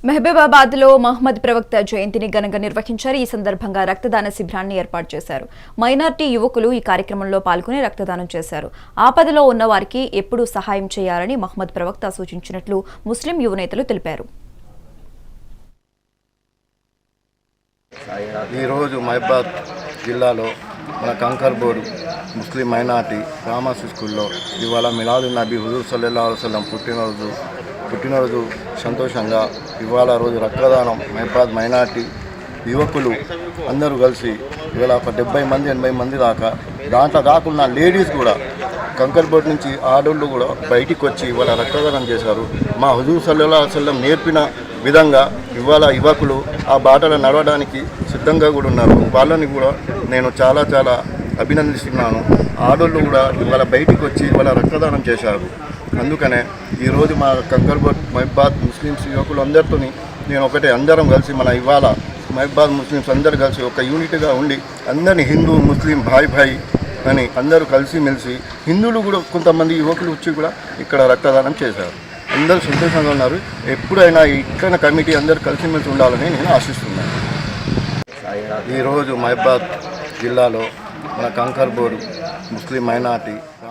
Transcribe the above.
మహబూబాబాద్లో మహమ్మద్ ప్రవక్త జయంతిని ఘనంగా నిర్వహించారు. ఈ సందర్భంగా రక్తదాన శిబిరాన్ని ఏర్పాటు చేశారు. మైనార్టీ యువకులు ఈ కార్యక్రమంలో పాల్గొని రక్తదానం చేశారు. ఆపదలో ఉన్న వారికి ఎప్పుడూ సహాయం చేయాలని మహమ్మద్ ప్రవక్త సూచించినట్లు ముస్లిం యువనేతలు తెలిపారు. ఈరోజు మహబూబాబాద్ జిల్లాలో మన కంకర్బోర్డు ముస్లిం మైనార్టీ రామాసి స్కూల్లో ఇవాళ మిలాదున్ నబీ హుజూర్ సల్లల్లాహు అలైహి వసల్లం పుట్టినరోజు సంతోషంగా ఇవాళ రోజు రక్తదానం మహబూబాబాద్ మైనార్టీ యువకులు అందరూ కలిసి ఇవాళ ఒక 70 మంది 80 మంది దాకా, దాంట్లో కాకుండా లేడీస్ కూడా కంకర్బోర్డు నుంచి ఆడోళ్ళు కూడా బయటికి వచ్చి ఇవాళ రక్తదానం చేశారు. మా హుజూర్ సల్లల్లాహు అలైహి వసల్లం నేర్పిన విధంగా ఇవాళ యువకులు ఆ బాటలో నడవడానికి సిద్ధంగా కూడా ఉన్నారు. వాళ్ళని కూడా నేను చాలా అభినందిస్తున్నాను. ఆడోళ్ళు కూడా ఇవాళ బయటికి వచ్చి ఇవాళ రక్తదానం చేశారు. అందుకనే ఈరోజు మా కంకర్బోర్డ్ మహబూబాబాద్ ముస్లిమ్స్ యువకులు అందరితో నేను ఒకటే, అందరం కలిసి మన ఇవాళ మహబూబాబాద్ ముస్లిమ్స్ అందరు కలిసి ఒక యూనిట్గా ఉండి అందరినీ హిందూ ముస్లిం భాయ్ అని అందరూ కలిసిమెలిసి, హిందువులు కూడా కొంతమంది యువకులు వచ్చి కూడా ఇక్కడ రక్తదానం చేశారు. అందరూ సంతోషంగా ఉన్నారు. ఎప్పుడైనా ఇక్కడ కమిటీ అందరూ కలిసిమెలిసి ఉండాలని నేను ఆశిస్తున్నాను. ఈరోజు మహబూబాబాద్ జిల్లాలో మన కంకర్బోర్డు ముస్లిం మైనార్టీ